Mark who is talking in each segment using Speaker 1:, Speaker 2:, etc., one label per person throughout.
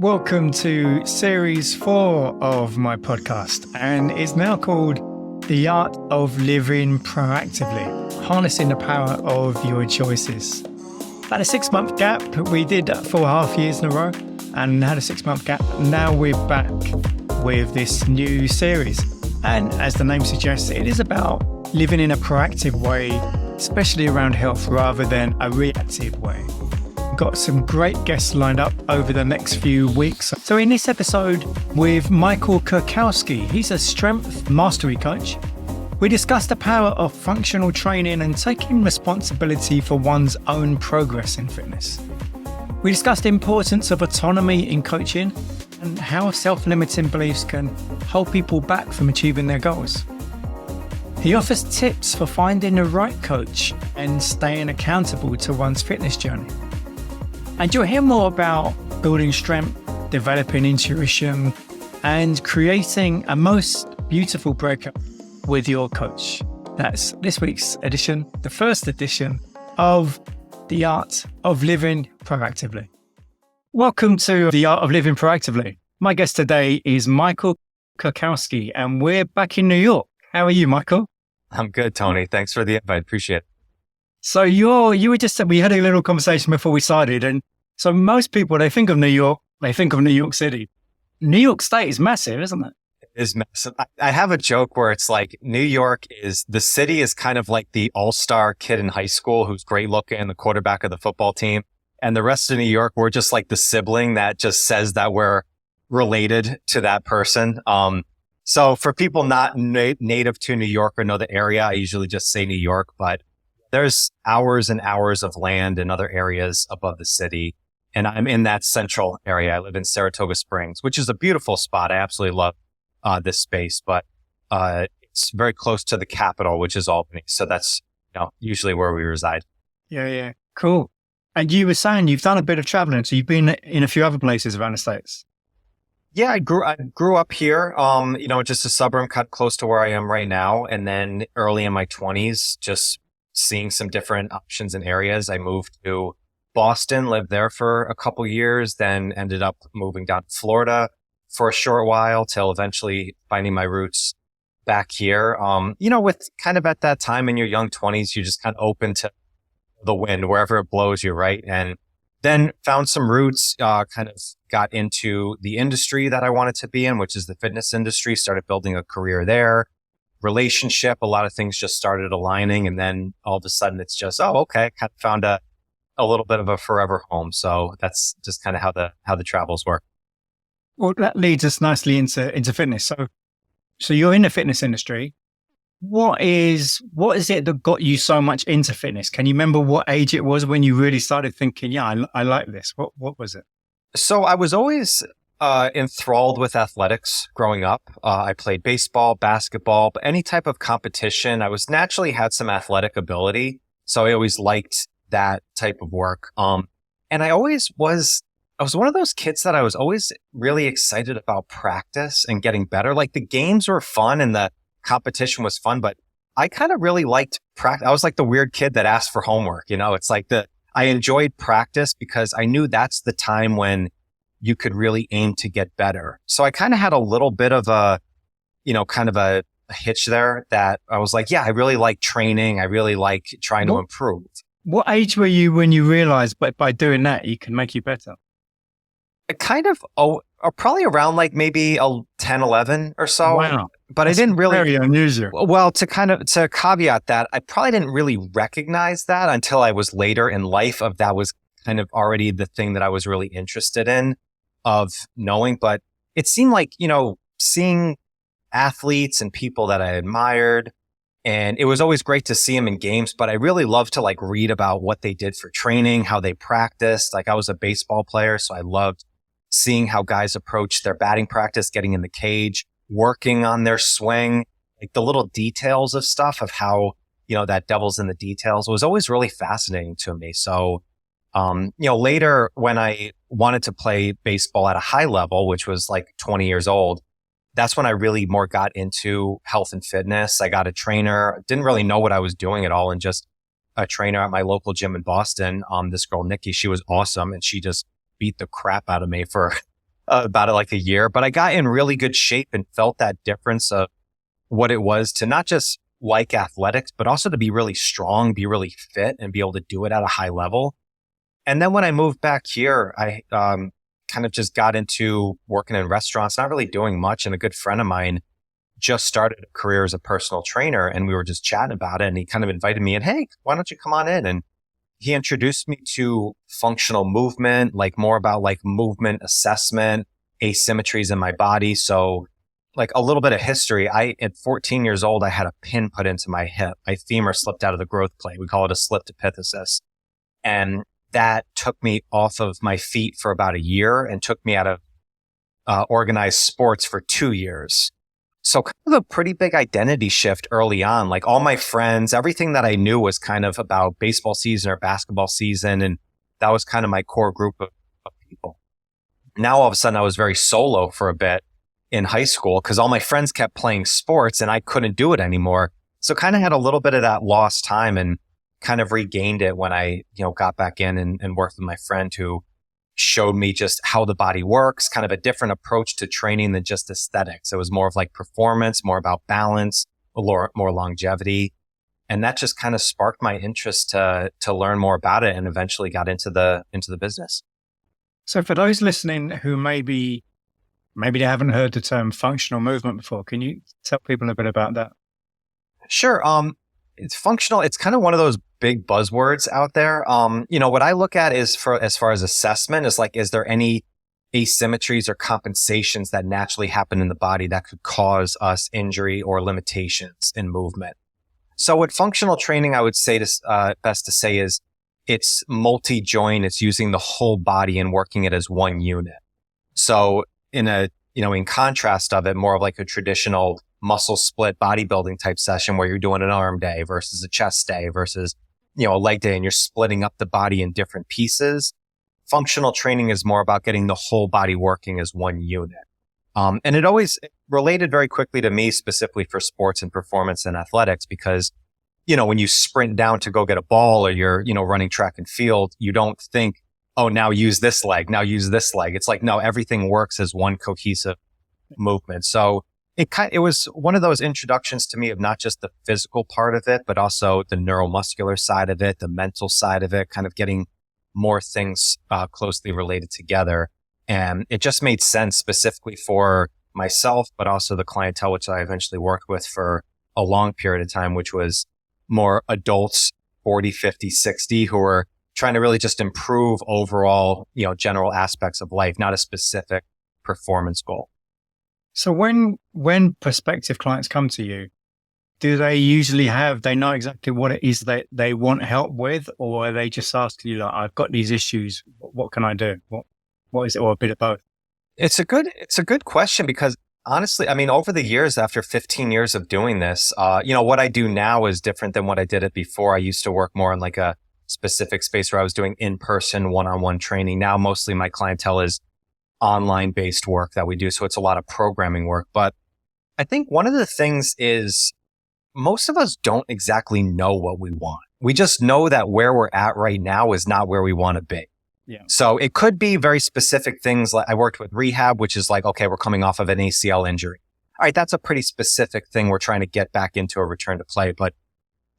Speaker 1: Welcome to series 4 of my podcast, and it's now called The Art of Living Proactively, Harnessing the Power of Your Choices. Had a 6-month gap. We did 4.5 years in a row and had a 6-month gap. Now we're back with this new series. And as the name suggests, it is about living in a proactive way, especially around health, rather than a reactive way. Got some great guests lined up over the next few weeks. So in this episode with Michael Kurkowski, he's a strength mastery coach. We discussed the power of functional training and taking responsibility for one's own progress in fitness. We discussed the importance of autonomy in coaching and how self-limiting beliefs can hold people back from achieving their goals. He offers tips for finding the right coach and staying accountable to one's fitness journey. And you'll hear more about building strength, developing intuition, and creating a most beautiful breakup with your coach. That's this week's edition, the first edition of The Art of Living Proactively. Welcome to The Art of Living Proactively. My guest today is Michael Kurkowski, and we're back in New York. How are you, Michael?
Speaker 2: I'm good, Tony. Thanks for the invite. Appreciate it.
Speaker 1: So you were just, we had a little conversation before we started. And so most people, they think of New York, they think of New York City. New York State is massive, isn't it?
Speaker 2: It is massive. I have a joke where it's like New York is, the city is kind of like the all-star kid in high school who's great looking, the quarterback of the football team. And the rest of New York, we're just like the sibling that just says that we're related to that person. So for people not native to New York or know the area, I usually just say New York, but there's hours and hours of land in other areas above the city. And I'm in that central area. I live in Saratoga Springs, which is a beautiful spot. I absolutely love this space, but it's very close to the capital, which is Albany. So that's usually where we reside.
Speaker 1: Yeah. Cool. And you were saying you've done a bit of traveling. So you've been in a few other places around the States.
Speaker 2: Yeah, I grew up here, just a suburb cut close to where I am right now. And then early in my 20s, just seeing some different options and areas. I moved to Boston, lived there for a couple years, then ended up moving down to Florida for a short while till eventually finding my roots back here. With kind of at that time in your young 20s, you're just kind of open to the wind, wherever it blows you, right? And then found some roots, kind of got into the industry that I wanted to be in, which is the fitness industry, started building a career there. Relationship, a lot of things just started aligning, and then all of a sudden it's just, okay, kind of found a little bit of a forever home. So that's just kind of how the travels work.
Speaker 1: Well, that leads us nicely into fitness. So you're in the fitness industry. What is it that got you so much into fitness? Can you remember what age it was when you really started thinking, yeah, I like this? What was it?
Speaker 2: So I was always enthralled with athletics growing up. I played baseball, basketball, but any type of competition. I was naturally had some athletic ability. So I always liked that type of work. And I was one of those kids that I was always really excited about practice and getting better. Like the games were fun and the competition was fun, but I kind of really liked practice. I was like the weird kid that asked for homework. It's like I enjoyed practice because I knew that's the time when you could really aim to get better. So I kind of had a little bit of a hitch there that I was like, yeah, I really like training. I really like trying to improve.
Speaker 1: What age were you when you realized by doing that, you can make you better?
Speaker 2: Probably around like maybe 10, 11 or so.
Speaker 1: Wow.
Speaker 2: But I didn't really.
Speaker 1: Very unusual.
Speaker 2: Well, to caveat that, I probably didn't really recognize that until I was later in life of that was kind of already the thing that I was really interested in of knowing. But it seemed like, seeing athletes and people that I admired, and it was always great to see them in games, but I really loved to like read about what they did for training, how they practiced. Like I was a baseball player, so I loved seeing how guys approach their batting practice, getting in the cage, working on their swing, like the little details of stuff of how, that devil's in the details was always really fascinating to me. So, later when I wanted to play baseball at a high level, which was like 20 years old, that's when I really more got into health and fitness. I got a trainer, didn't really know what I was doing at all, and just a trainer at my local gym in Boston. This girl, Nikki, she was awesome, and she just beat the crap out of me for about it like a year, but I got in really good shape and felt that difference of what it was to not just like athletics, but also to be really strong, be really fit and be able to do it at a high level. And then when I moved back here, I kind of just got into working in restaurants, not really doing much. And a good friend of mine just started a career as a personal trainer, and we were just chatting about it. And he kind of invited me in, hey, why don't you come on in? And he introduced me to functional movement, like more about like movement assessment, asymmetries in my body. So like a little bit of history. At 14 years old, I had a pin put into my hip. My femur slipped out of the growth plate. We call it a slipped epiphysis. And that took me off of my feet for about a year and took me out of organized sports for 2 years. So kind of a pretty big identity shift early on. Like all my friends, everything that I knew was kind of about baseball season or basketball season. And that was kind of my core group of people. Now, all of a sudden, I was very solo for a bit in high school because all my friends kept playing sports and I couldn't do it anymore. So kind of had a little bit of that lost time and kind of regained it when I, got back in and worked with my friend who showed me just how the body works, kind of a different approach to training than just aesthetics. It was more of like performance, more about balance, more longevity. And that just kind of sparked my interest to learn more about it and eventually got into the business.
Speaker 1: So for those listening who maybe they haven't heard the term functional movement before, can you tell people a bit about that?
Speaker 2: Sure. It's functional. It's kind of one of those big buzzwords out there. What I look at is as far as assessment is like, is there any asymmetries or compensations that naturally happen in the body that could cause us injury or limitations in movement? So with functional training, I would say best to say is it's multi-joint. It's using the whole body and working it as one unit. So in contrast of it, more of like a traditional muscle split bodybuilding type session where you're doing an arm day versus a chest day versus, a leg day and you're splitting up the body in different pieces. Functional training is more about getting the whole body working as one unit. And it always related very quickly to me specifically for sports and performance and athletics because, when you sprint down to go get a ball or you're, running track and field, you don't think, oh, now use this leg, now use this leg. It's like, no, everything works as one cohesive movement. So it was one of those introductions to me of not just the physical part of it, but also the neuromuscular side of it, the mental side of it, kind of getting more things closely related together. And it just made sense specifically for myself, but also the clientele, which I eventually worked with for a long period of time, which was more adults, 40, 50, 60, who were trying to really just improve overall, general aspects of life, not a specific performance goal.
Speaker 1: So when prospective clients come to you, do they usually they know exactly what it is that they want help with, or are they just asking you like, I've got these issues, what can I do? What is it, or a bit of both?
Speaker 2: It's a good question because honestly, I mean, over the years, after 15 years of doing this, what I do now is different than what I did it before. I used to work more in like a specific space where I was doing in-person one-on-one training. Now, mostly my clientele is online based work that we do. So it's a lot of programming work. But I think one of the things is most of us don't exactly know what we want. We just know that where we're at right now is not where we want to be.
Speaker 1: Yeah.
Speaker 2: So it could be very specific things. Like I worked with rehab, which is like, okay, we're coming off of an ACL injury. All right. That's a pretty specific thing. We're trying to get back into a return to play. But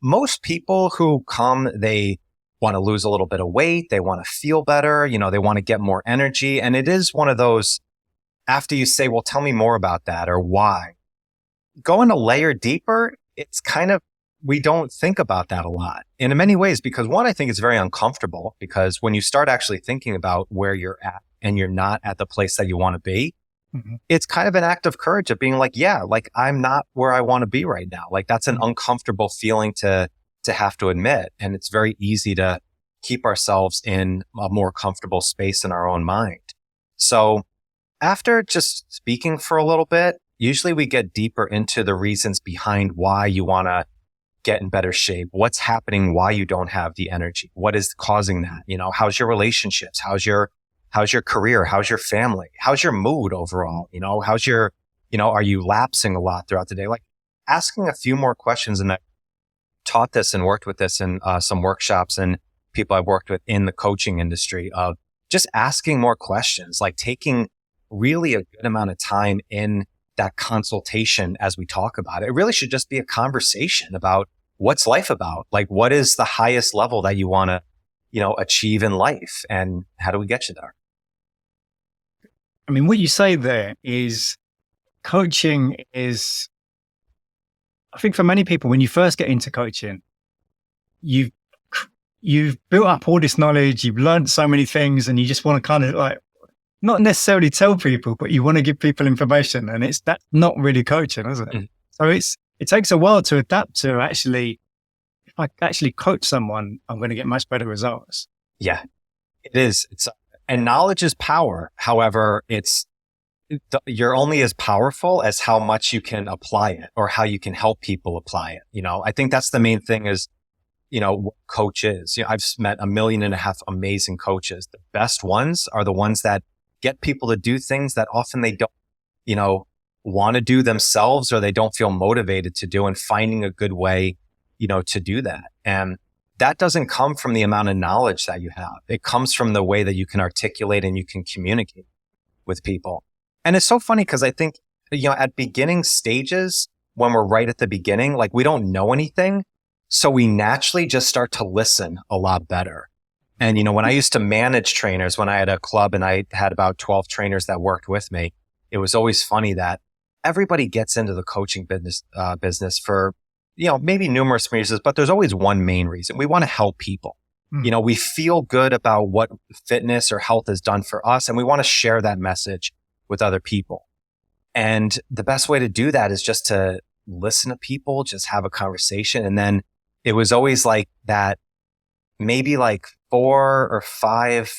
Speaker 2: most people who come, they want to lose a little bit of weight. They want to feel better. They want to get more energy. And it is one of those, after you say, well, tell me more about that or why, going a layer deeper, it's kind of, we don't think about that a lot. And in many ways, because one, I think it's very uncomfortable because when you start actually thinking about where you're at and you're not at the place that you want to be, it's kind of an act of courage of being like, yeah, like I'm not where I want to be right now. Like that's an uncomfortable feeling to have to admit. And it's very easy to keep ourselves in a more comfortable space in our own mind. So after just speaking for a little bit, usually we get deeper into the reasons behind why you want to get in better shape, what's happening, why you don't have the energy, what is causing that? How's your relationships? How's your career? How's your family? How's your mood overall? How's your, are you lapsing a lot throughout the day? Like asking a few more questions. And I taught this and worked with this in some workshops and people I've worked with in the coaching industry of just asking more questions, like taking really a good amount of time in that consultation as we talk about it. It really should just be a conversation about what's life about? Like, what is the highest level that you want to, achieve in life? And how do we get you there?
Speaker 1: I mean, what you say there is coaching is, I think for many people, when you first get into coaching, you've built up all this knowledge, you've learned so many things, and you just want to kind of like, not necessarily tell people, but you want to give people information, and that's not really coaching, is it? Mm. So it takes a while to adapt to actually, if I actually coach someone, I'm going to get much better results.
Speaker 2: Yeah, it is. And knowledge is power. However, you're only as powerful as how much you can apply it or how you can help people apply it. I think that's the main thing is, what coach is. I've met 1.5 million amazing coaches. The best ones are the ones that get people to do things that often they don't, want to do themselves, or they don't feel motivated to do, and finding a good way, to do that. And that doesn't come from the amount of knowledge that you have. It comes from the way that you can articulate and you can communicate with people. And it's so funny because I think, at beginning stages, when we're right at the beginning, like we don't know anything. So we naturally just start to listen a lot better. And, when I used to manage trainers, when I had a club and I had about 12 trainers that worked with me, it was always funny that everybody gets into the coaching business for, maybe numerous reasons, but there's always one main reason. We want to help people. Mm. We feel good about what fitness or health has done for us, and we want to share that message with other people. And the best way to do that is just to listen to people, just have a conversation. And then it was always like that, maybe like 4 or 5,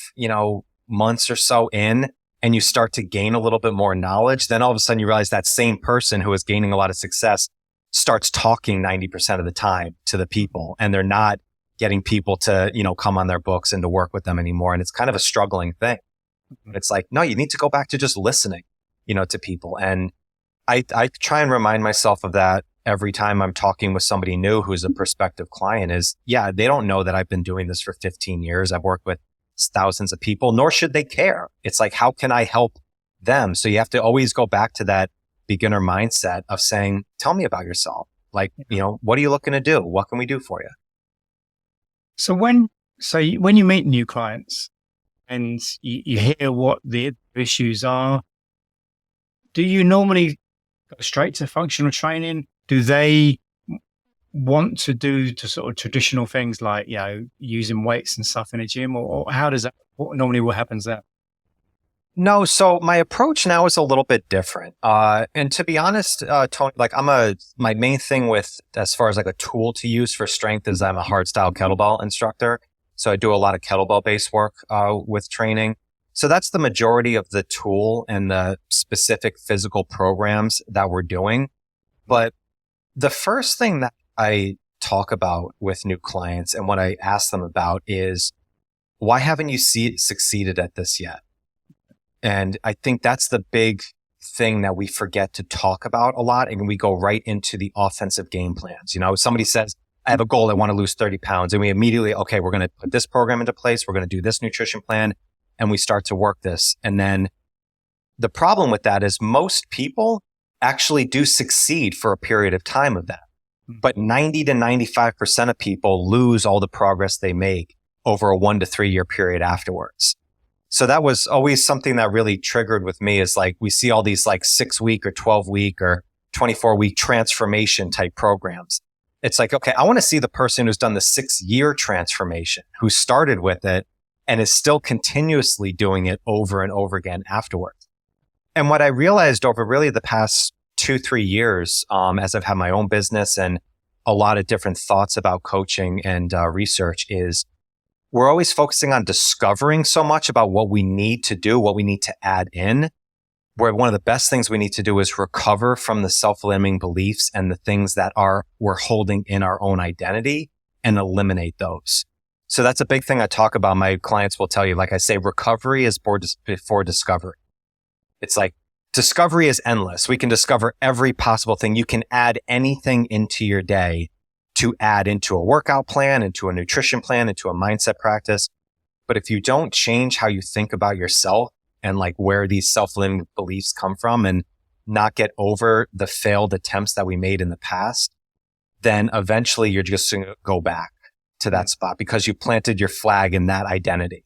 Speaker 2: months or so in, and you start to gain a little bit more knowledge. Then all of a sudden you realize that same person who is gaining a lot of success starts talking 90% of the time to the people, and they're not getting people to, come on their books and to work with them anymore. And it's kind of a struggling thing. It's like, no, you need to go back to just listening, to people. And I try and remind myself of that every time I'm talking with somebody new who's a prospective client is, yeah, they don't know that I've been doing this for 15 years. I've worked with thousands of people, nor should they care. It's like, how can I help them? So you have to always go back to that beginner mindset of saying, tell me about yourself. Like, what are you looking to do? What can we do for you?
Speaker 1: So when you meet new clients and you hear what the issues are, do you normally go straight to functional training? Do they want to do to sort of traditional things like, using weights and stuff in a gym, or how does that, what happens there?
Speaker 2: No. So my approach now is a little bit different. And to be honest, Tony, like my main thing with, as far as like a tool to use for strength is I'm a hardstyle kettlebell instructor. So I do a lot of kettlebell based work, with training. So that's the majority of the tool and the specific physical programs that we're doing. But the first thing that I talk about with new clients and what I ask them about is, why haven't you succeeded at this yet? And I think that's the big thing that we forget to talk about a lot. And we go right into the offensive game plans. Somebody says, I have a goal. I want to lose 30 pounds. And we immediately, okay, we're going to put this program into place. We're going to do this nutrition plan. And we start to work this. And then the problem with that is most people actually do succeed for a period of time of that. But 90 to 95% of people lose all the progress they make over a 1 to 3 year period afterwards. So that was always something that really triggered with me, is like, we see all these like 6-week or 12-week or 24-week transformation type programs. It's like, okay, I want to see the person who's done the 6-year transformation, who started with it and is still continuously doing it over and over again afterwards. And what I realized over really the past 2-3 years, as I've had my own business and a lot of different thoughts about coaching and research, is we're always focusing on discovering so much about what we need to do, what we need to add in, where one of the best things we need to do is recover from the self-limiting beliefs and the things that we're holding in our own identity, and eliminate those. So that's a big thing I talk about. My clients will tell you, like I say, recovery is before discovery. It's like, discovery is endless. We can discover every possible thing. You can add anything into your day to add into a workout plan, into a nutrition plan, into a mindset practice. But if you don't change how you think about yourself and like where these self-limiting beliefs come from and not get over the failed attempts that we made in the past, then eventually you're just going to go back to that spot because you planted your flag in that identity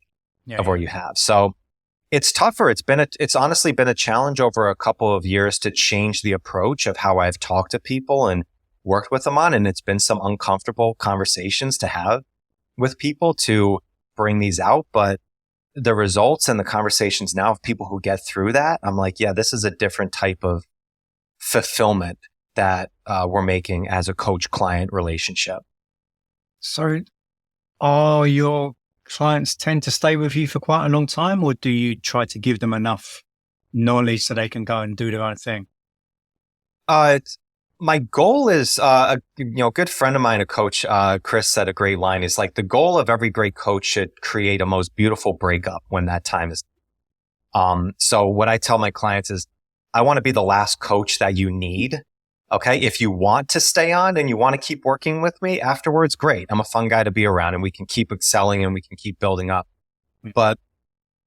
Speaker 2: of where you have. So it's tougher. It's honestly been a challenge over a couple of years to change the approach of how I've talked to people and worked with them on. And it's been some uncomfortable conversations to have with people to bring these out. But the results and the conversations now of people who get through that, I'm like, yeah, this is a different type of fulfillment that we're making as a coach-client relationship.
Speaker 1: So are your clients tend to stay with you for quite a long time, or do you try to give them enough knowledge so they can go and do their own thing?
Speaker 2: My goal is, a good friend of mine, a coach, Chris, said a great line. Is like the goal of every great coach should create a most beautiful breakup when that time is. So what I tell my clients is, I want to be the last coach that you need. Okay. If you want to stay on and you want to keep working with me afterwards, great. I'm a fun guy to be around and we can keep excelling and we can keep building up. But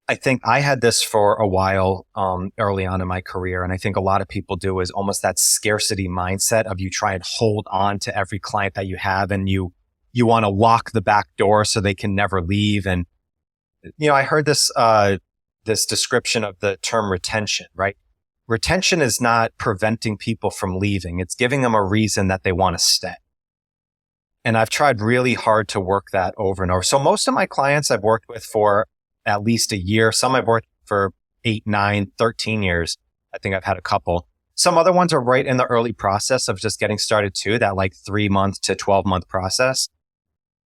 Speaker 2: I think I had this for a while, early on in my career. And I think a lot of people do is almost that scarcity mindset of you try and hold on to every client that you have and you want to lock the back door so they can never leave. And, I heard this description of the term retention, right? Retention is not preventing people from leaving. It's giving them a reason that they want to stay. And I've tried really hard to work that over and over. So most of my clients I've worked with for at least a year. Some I've worked for 8, 9, 13 years. I think I've had a couple. Some other ones are right in the early process of just getting started too, that like 3-month to 12-month process.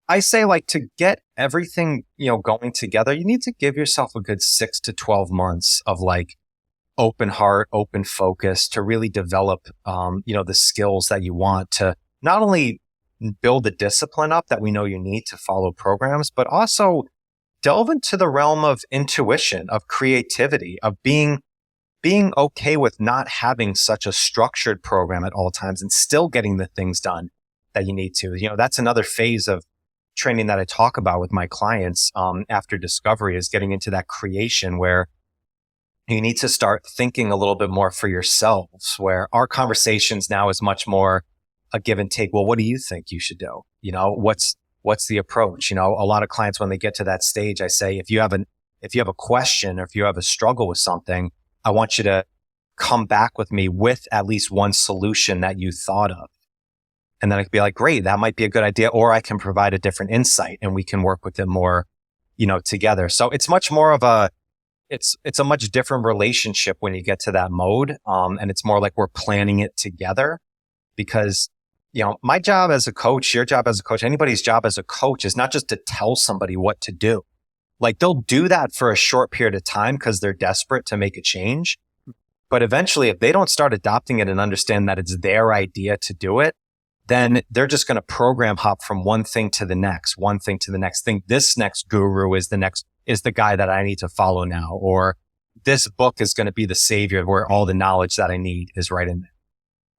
Speaker 2: I say like to get everything, going together, you need to give yourself a good 6 to 12 months of like open heart, open focus to really develop, the skills that you want to not only build the discipline up that we know you need to follow programs, but also delve into the realm of intuition, of creativity, of being okay with not having such a structured program at all times and still getting the things done that you need to. That's another phase of training that I talk about with my clients after discovery is getting into that creation where you need to start thinking a little bit more for yourselves, where our conversations now is much more a give and take. Well, what do you think you should do? What's the approach? A lot of clients, when they get to that stage, I say, if you have a question or if you have a struggle with something, I want you to come back with me with at least one solution that you thought of. And then I could be like, great, that might be a good idea. Or I can provide a different insight and we can work with it more, together. So it's much more of it's a much different relationship when you get to that mode. And it's more like we're planning it together because, my job as a coach, your job as a coach, anybody's job as a coach is not just to tell somebody what to do. Like they'll do that for a short period of time because they're desperate to make a change. But eventually, if they don't start adopting it and understand that it's their idea to do it, then they're just going to program hop from one thing to the next, one thing to the next thing. This next guru is the guy that I need to follow now, or this book is going to be the savior where all the knowledge that I need is right in there.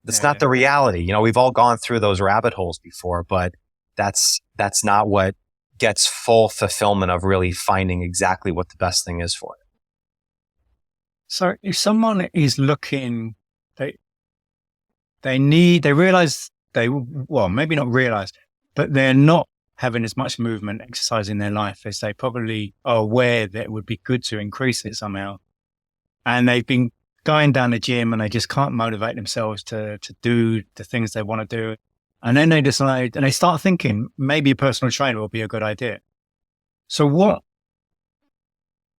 Speaker 2: That's not the reality. We've all gone through those rabbit holes before, but that's not what gets full fulfillment of really finding exactly what the best thing is for it.
Speaker 1: So if someone is looking, they realize maybe not realize, but they're not having as much movement, exercise in their life as they probably are aware that it would be good to increase it somehow. And they've been going down the gym and they just can't motivate themselves to do the things they want to do. And then they decide and they start thinking maybe a personal trainer will be a good idea. So what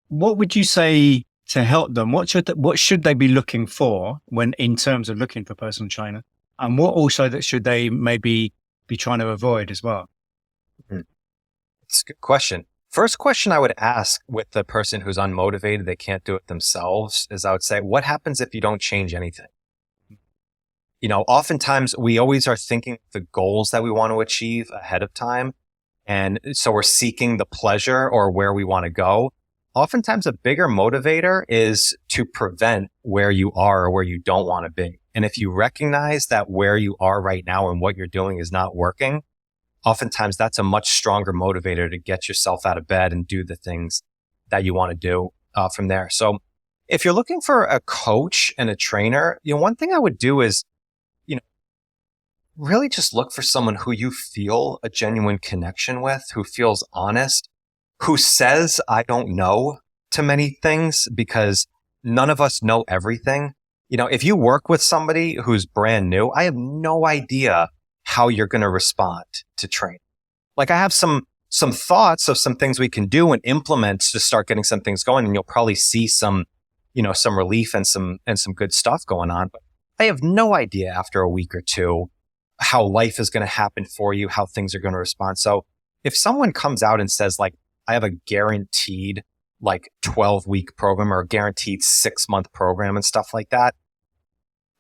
Speaker 1: would you say to help them? What should they be looking for when in terms of looking for a personal trainer? And what also that should they maybe be trying to avoid as well?
Speaker 2: It's a good question. First question I would ask with the person who's unmotivated, they can't do it themselves, is I would say, what happens if you don't change anything? Oftentimes we always are thinking the goals that we want to achieve ahead of time. And so we're seeking the pleasure or where we want to go. Oftentimes a bigger motivator is to prevent where you are or where you don't want to be. And if you recognize that where you are right now and what you're doing is not working, oftentimes that's a much stronger motivator to get yourself out of bed and do the things that you want to do from there. So if you're looking for a coach and a trainer, one thing I would do is, really just look for someone who you feel a genuine connection with, who feels honest, who says, I don't know to many things, because none of us know everything. If you work with somebody who's brand new, I have no idea how you're going to respond to training. Like, I have some thoughts of some things we can do and implement to start getting some things going. And you'll probably see some relief and some good stuff going on. But I have no idea after a week or two how life is going to happen for you, how things are going to respond. So if someone comes out and says, like, I have a guaranteed 12-week program or a guaranteed 6-month program and stuff like that,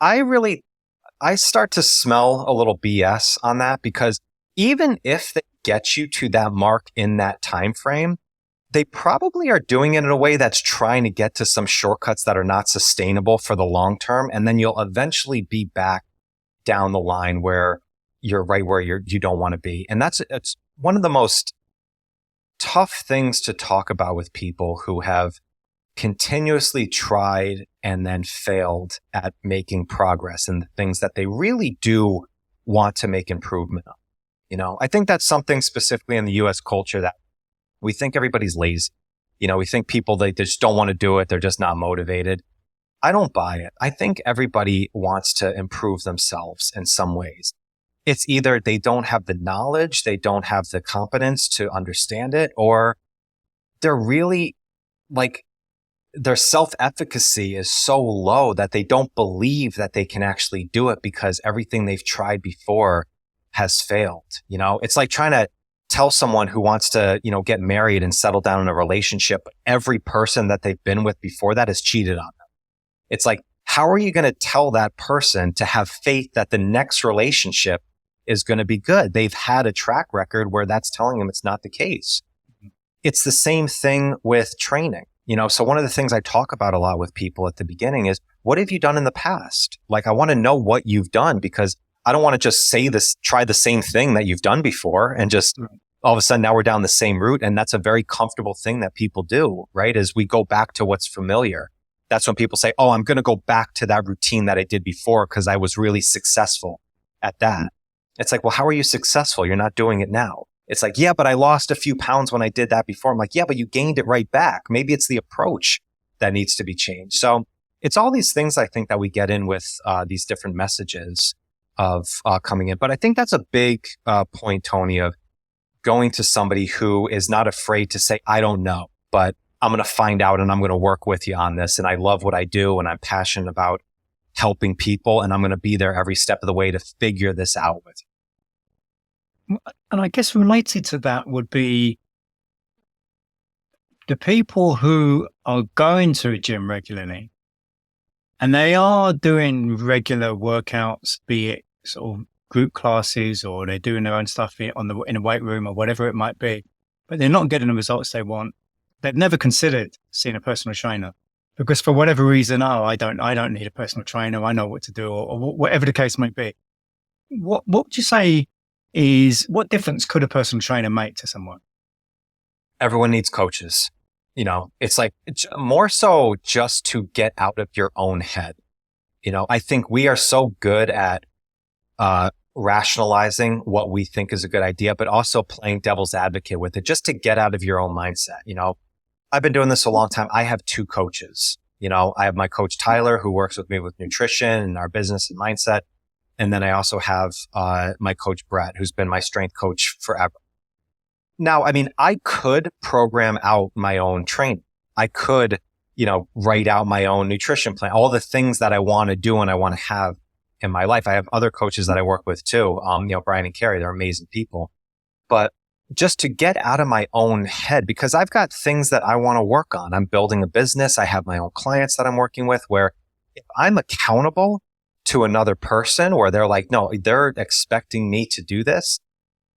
Speaker 2: I start to smell a little BS on that, because even if they get you to that mark in that time frame, they probably are doing it in a way that's trying to get to some shortcuts that are not sustainable for the long term. And then you'll eventually be back down the line where you're right where you don't want to be. And it's one of the most tough things to talk about with people who have continuously tried and then failed at making progress in the things that they really do want to make improvement on. I think that's something specifically in the US culture that we think everybody's lazy. We think people, they just don't want to do it. They're just not motivated. I don't buy it. I think everybody wants to improve themselves in some ways. It's either they don't have the knowledge, they don't have the competence to understand it, or they're really their self-efficacy is so low that they don't believe that they can actually do it because everything they've tried before has failed. It's like trying to tell someone who wants to, get married and settle down in a relationship, every person that they've been with before that has cheated on them. It's like, how are you going to tell that person to have faith that the next relationship is going to be good? They've had a track record where that's telling them it's not the case. It's the same thing with training. So one of the things I talk about a lot with people at the beginning is, what have you done in the past? I want to know what you've done, because I don't want to just try the same thing that you've done before and just all of a sudden now we're down the same route. And that's a very comfortable thing that people do, right? As we go back to what's familiar. That's when people say, oh, I'm going to go back to that routine that I did before because I was really successful at that. It's like, well, how are you successful? You're not doing it now. It's like, yeah, but I lost a few pounds when I did that before. I'm like, yeah, but you gained it right back. Maybe it's the approach that needs to be changed. So it's all these things I think that we get in with these different messages of coming in. But I think that's a big point, Tony, of going to somebody who is not afraid to say, I don't know, but I'm going to find out and I'm going to work with you on this. And I love what I do and I'm passionate about helping people, and I'm going to be there every step of the way to figure this out with you.
Speaker 1: And I guess related to that would be the people who are going to a gym regularly and they are doing regular workouts, be it sort of group classes or they're doing their own stuff in a weight room or whatever it might be, but they're not getting the results they want. They've never considered seeing a personal trainer because for whatever reason, I don't need a personal trainer. I know what to do, or whatever the case might be. What would you say is, what difference could a personal trainer make to someone?
Speaker 2: Everyone needs coaches. It's like more so just to get out of your own head. I think we are so good at rationalizing what we think is a good idea, but also playing devil's advocate with it just to get out of your own mindset. I've been doing this a long time. I have 2 coaches. I have my coach, Tyler, who works with me with nutrition and our business and mindset. And then I also have my coach, Brett, who's been my strength coach forever. Now, I could program out my own training. I could, write out my own nutrition plan, all the things that I want to do and I want to have in my life. I have other coaches that I work with too. Brian and Carrie, they're amazing people. But just to get out of my own head, because I've got things that I want to work on. I'm building a business. I have my own clients that I'm working with, where if I'm accountable to another person where they're like, no, they're expecting me to do this,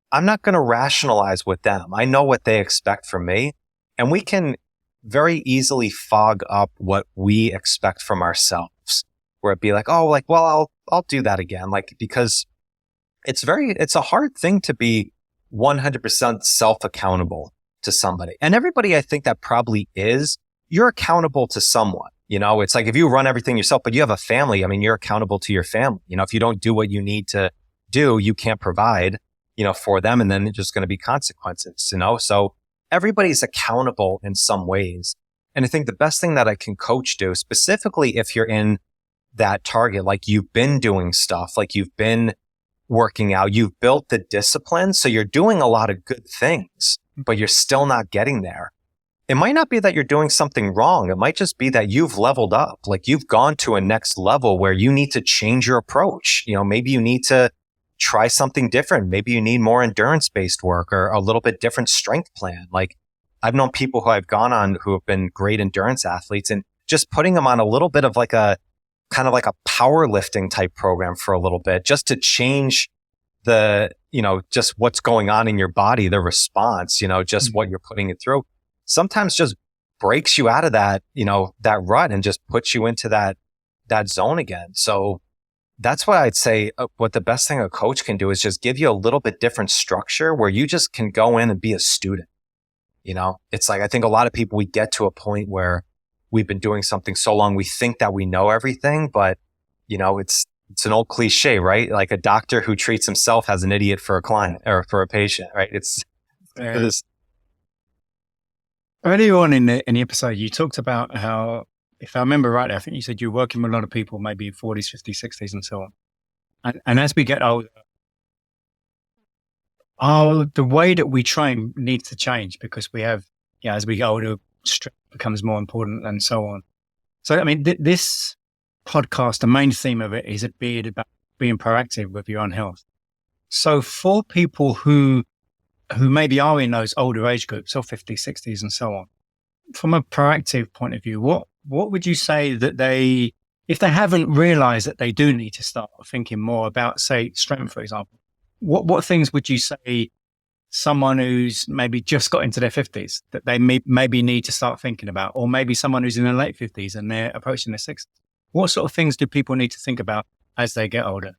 Speaker 2: I'm not going to rationalize with them. I know what they expect from me, and we can very easily fog up what we expect from ourselves, where it'd be like, oh, well, I'll do that again. Because it's a hard thing to be 100% self-accountable to somebody. And everybody, I think that probably is, you're accountable to someone. It's like if you run everything yourself, but you have a family, I mean, you're accountable to your family. If you don't do what you need to do, you can't provide, for them. And then there's just going to be consequences, So everybody's accountable in some ways. And I think the best thing that I can coach do, specifically if you're in that target, like you've been doing stuff, like you've been working out, you've built the discipline. So you're doing a lot of good things, but you're still not getting there. It might not be that you're doing something wrong. It might just be that you've leveled up. Like you've gone to a next level where you need to change your approach. Maybe you need to try something different. Maybe you need more endurance-based work or a little bit different strength plan. Like I've known people who I've gone on who have been great endurance athletes, and just putting them on a little bit of like a kind of like a powerlifting type program for a little bit, just to change the, just what's going on in your body, the response, just what you're putting it through. Sometimes just breaks you out of that, that rut and just puts you into that zone again. So that's why I'd say what the best thing a coach can do is just give you a little bit different structure where you just can go in and be a student. It's like, I think a lot of people, we get to a point where we've been doing something so long, we think that we know everything, but it's an old cliche, right? Like a doctor who treats himself as an idiot for a client or for a patient, right? It is.
Speaker 1: Earlier on in the episode, you talked about how, if I remember rightly, I think you said you're working with a lot of people, maybe 40s, 50s, 60s, and so on. And as we get older, the way that we train needs to change because we have, as we get older, strength becomes more important and so on. So, I mean, this podcast, the main theme of it is about being proactive with your own health. So for people who maybe are in those older age groups, or 50s, 60s, and so on, from a proactive point of view, what would you say that if they haven't realized that they do need to start thinking more about, say, strength, for example, what things would you say someone who's maybe just got into their 50s that they maybe need to start thinking about, or maybe someone who's in their late 50s and they're approaching their 60s? What sort of things do people need to think about as they get older?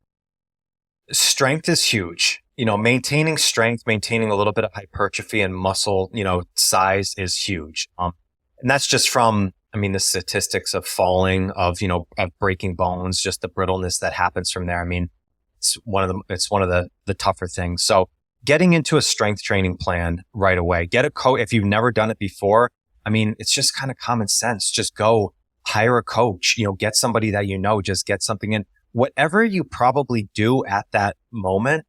Speaker 2: Strength is huge. Maintaining strength, maintaining a little bit of hypertrophy and muscle, size is huge. And that's just from, the statistics of falling, of breaking bones, just the brittleness that happens from there. It's one of the tougher things. So getting into a strength training plan right away, get a coach. If you've never done it before, it's just kind of common sense. Just go hire a coach, get somebody that just get something in. Whatever you probably do at that moment,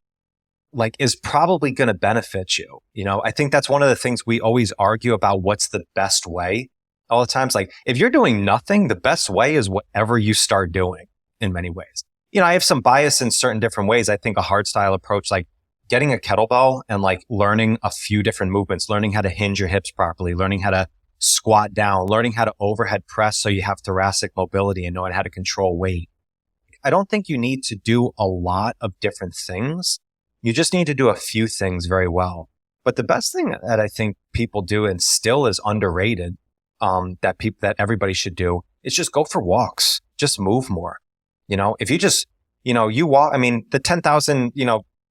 Speaker 2: is probably going to benefit you. I think that's one of the things we always argue about, what's the best way all the times. Like if you're doing nothing, the best way is whatever you start doing in many ways. I have some bias in certain different ways. I think a hard style approach, like getting a kettlebell and learning a few different movements, learning how to hinge your hips properly, learning how to squat down, learning how to overhead press so you have thoracic mobility and knowing how to control weight. I don't think you need to do a lot of different things. You just need to do a few things very well. But the best thing that I think people do, and still is underrated, that everybody should do, is just go for walks. Just move more. If you just, you walk, the 10,000,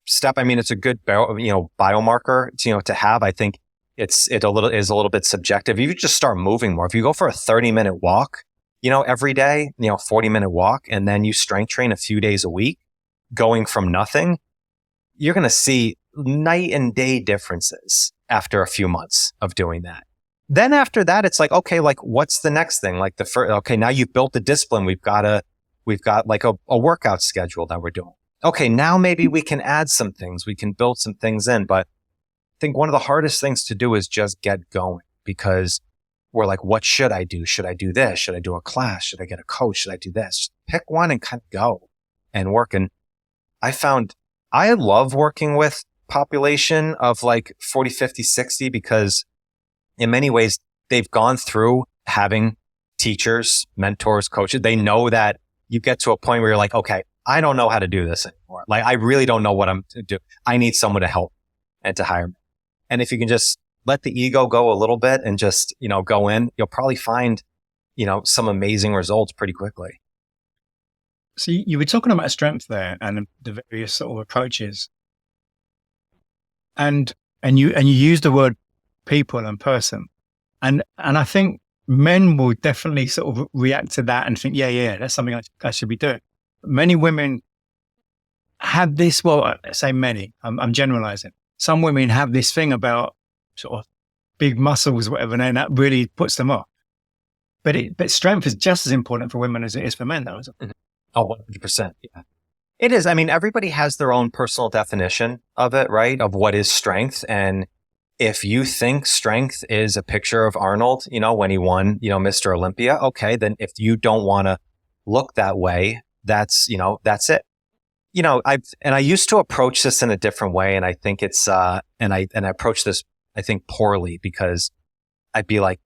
Speaker 2: step, it's a good, biomarker, to have. I think is a little bit subjective. If you just start moving more, if you go for a 30-minute walk, every day, 40-minute walk, and then you strength train a few days a week, going from nothing, you're going to see night and day differences after a few months of doing that. Then after that, it's okay, what's the next thing? Okay, now you've built the discipline. We've got a workout schedule that we're doing. Okay, now maybe we can add some things. We can build some things in. But I think one of the hardest things to do is just get going, because we're what should I do? Should I do this? Should I do a class? Should I get a coach? Should I do this? Pick one and kind of go and work. And I found I love working with population of 40, 50, 60, because in many ways they've gone through having teachers, mentors, coaches. They know that you get to a point where you're okay, I don't know how to do this anymore. I really don't know what I'm to do. I need someone to help and to hire me. And if you can just let the ego go a little bit and just, go in, you'll probably find, some amazing results pretty quickly.
Speaker 1: So you were talking about strength there and the various sort of approaches, and you used the word people and person, and I think men will definitely sort of react to that and think, yeah, that's something I should be doing. Many women have this, well, I say many, I'm generalizing. Some women have this thing about sort of big muscles, whatever, and that really puts them off. But strength is just as important for women as it is for men, though, isn't it?
Speaker 2: Oh, 100%. Yeah. It is. I mean, everybody has their own personal definition of it, right? Of what is strength. And if you think strength is a picture of Arnold, when he won, Mr. Olympia, okay, then if you don't want to look that way, that's it. I used to approach this in a different way. And I think it's, and I approach this, I think, poorly, because I'd be like,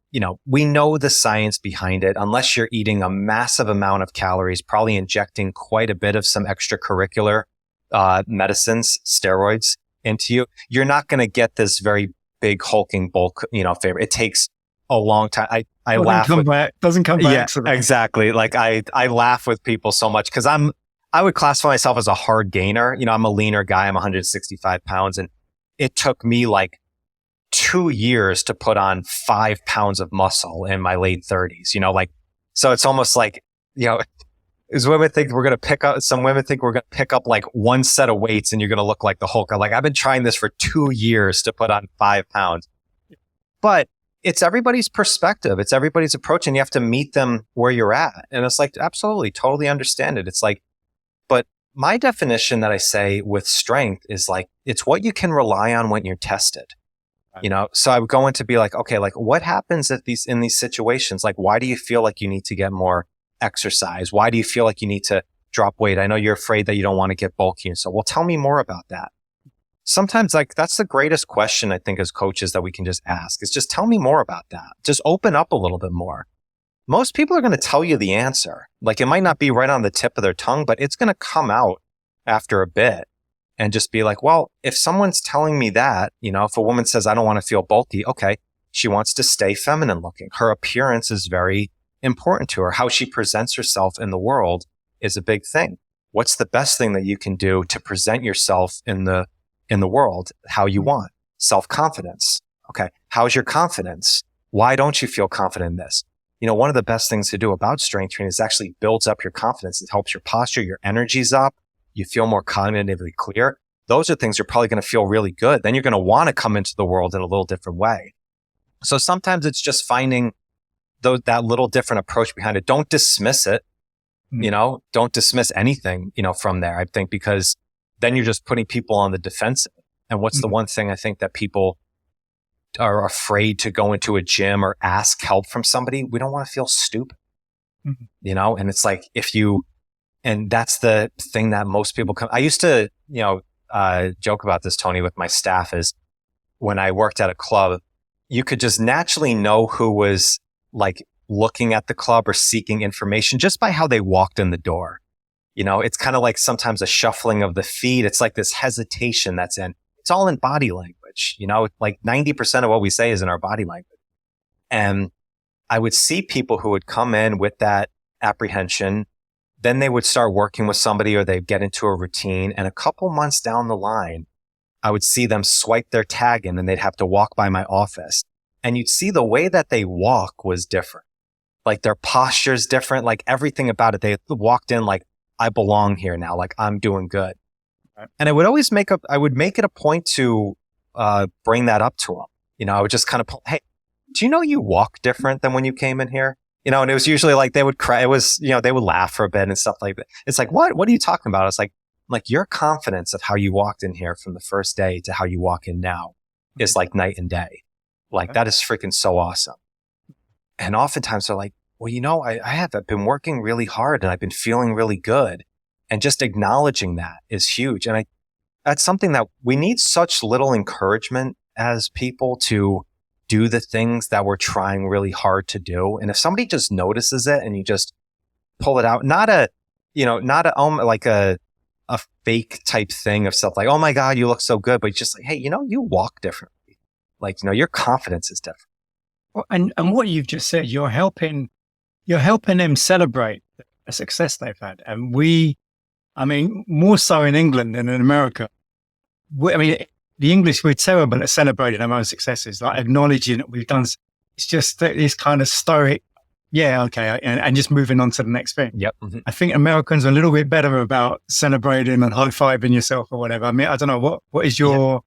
Speaker 2: we know the science behind it. Unless you're eating a massive amount of calories, probably injecting quite a bit of some extracurricular medicines, steroids into you, you're not going to get this very big hulking bulk, favor. It takes a long time. I laugh.
Speaker 1: Doesn't come back.
Speaker 2: Yeah, exactly. Like I laugh with people so much because I would classify myself as a hard gainer. I'm a leaner guy. I'm 165 pounds, and it took me like 2 years to put on 5 pounds of muscle in my late 30s, so it's almost like, as women think we're going to pick up, some women think we're going to pick up like one set of weights and you're going to look like the Hulk. Like, I've been trying this for 2 years to put on 5 pounds, but it's everybody's perspective. It's everybody's approach, and you have to meet them where you're at. And it's like, absolutely, totally understand it. It's like, but my definition that I say with strength is like, it's what you can rely on when you're tested. So I would go into be like, okay, like what happens in these situations? Like, why do you feel like you need to get more exercise? Why do you feel like you need to drop weight? I know you're afraid that you don't want to get bulky. And so, well, tell me more about that. Sometimes like that's the greatest question I think as coaches that we can just ask is just tell me more about that. Just open up a little bit more. Most people are going to tell you the answer. Like, it might not be right on the tip of their tongue, but it's going to come out after a bit. And just be like, well, if someone's telling me that, if a woman says, I don't want to feel bulky, okay, she wants to stay feminine looking. Her appearance is very important to her. How she presents herself in the world is a big thing. What's the best thing that you can do to present yourself in the world how you want? Self-confidence. Okay. How's your confidence? Why don't you feel confident in this? One of the best things to do about strength training is actually builds up your confidence. It helps your posture, your energy's up. You feel more cognitively clear. Those are things you're probably going to feel really good. Then you're going to want to come into the world in a little different way. So sometimes it's just finding that little different approach behind it. Don't dismiss it. Don't dismiss anything, from there. I think because then you're just putting people on the defensive. And what's the one thing I think that people are afraid to go into a gym or ask help from somebody? We don't want to feel stupid, and it's like and that's the thing that most people come. I used to, joke about this, Tony, with my staff is when I worked at a club, you could just naturally know who was like looking at the club or seeking information just by how they walked in the door. It's kind of like sometimes a shuffling of the feet. It's like this hesitation it's all in body language, like 90% of what we say is in our body language. And I would see people who would come in with that apprehension. Then they would start working with somebody or they'd get into a routine. And a couple months down the line, I would see them swipe their tag in and they'd have to walk by my office. And you'd see the way that they walk was different. Like their posture's different, like everything about it. They walked in like, I belong here now, like I'm doing good. Right. And I would always make it a point to bring that up to them. I would just kind of, hey, do you know you walk different than when you came in here? And it was usually like they would cry. It was, they would laugh for a bit and stuff like that. It's like, what are you talking about? It's like your confidence of how you walked in here from the first day to how you walk in now is like night and day. Like that is freaking so awesome. And oftentimes they're like, well, I have been working really hard and I've been feeling really good. And just acknowledging that is huge. And that's something that we need such little encouragement as people to do the things that we're trying really hard to do. And if somebody just notices it and you just pull it out, not a fake type thing of stuff like, oh my God, you look so good. But just like, hey, you walk differently. Like, your confidence is different.
Speaker 1: Well, and what you've just said, you're helping them celebrate a success they've had. And more so in England than in America. The English, we're terrible at celebrating our own successes, like acknowledging that we've done It's just this kind of stoic, yeah, okay, and just moving on to the next thing.
Speaker 2: Yep. Mm-hmm.
Speaker 1: I think Americans are a little bit better about celebrating and high-fiving yourself or whatever. I mean, I don't know, what's your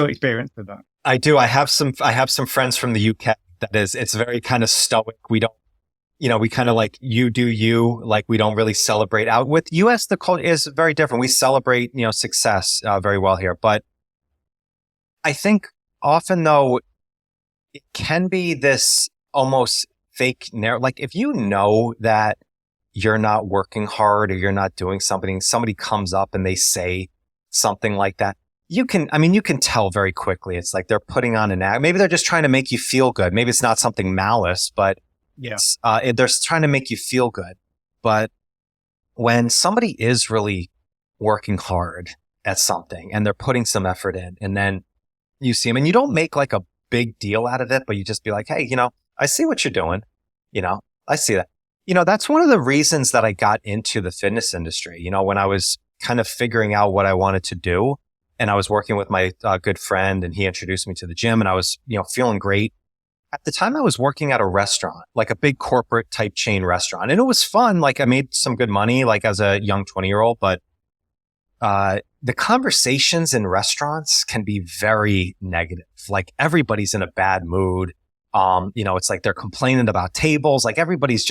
Speaker 1: experience with that?
Speaker 2: I do. I have some friends from the UK it's very kind of stoic. We don't, we kind of like you do you, like we don't really celebrate out. With US, the culture is very different. We celebrate, success very well here. But I think often though, it can be this almost fake narrative. Like if you know that you're not working hard or you're not doing something, somebody comes up and they say something like that. You can tell very quickly. It's like they're putting on an act. Maybe they're just trying to make you feel good. Maybe it's not something malice, but
Speaker 1: yeah,
Speaker 2: they're trying to make you feel good. But when somebody is really working hard at something and they're putting some effort in, and then you see them and you don't make like a big deal out of it, but you just be like, hey, I see what you're doing. I see that. That's one of the reasons that I got into the fitness industry. When I was kind of figuring out what I wanted to do, and I was working with my good friend, and he introduced me to the gym, and I was, feeling great. At the time, I was working at a restaurant, like a big corporate type chain restaurant, and it was fun. Like I made some good money, like as a young 20-year-old, but the conversations in restaurants can be very negative. Like everybody's in a bad mood. It's like they're complaining about tables. Like everybody's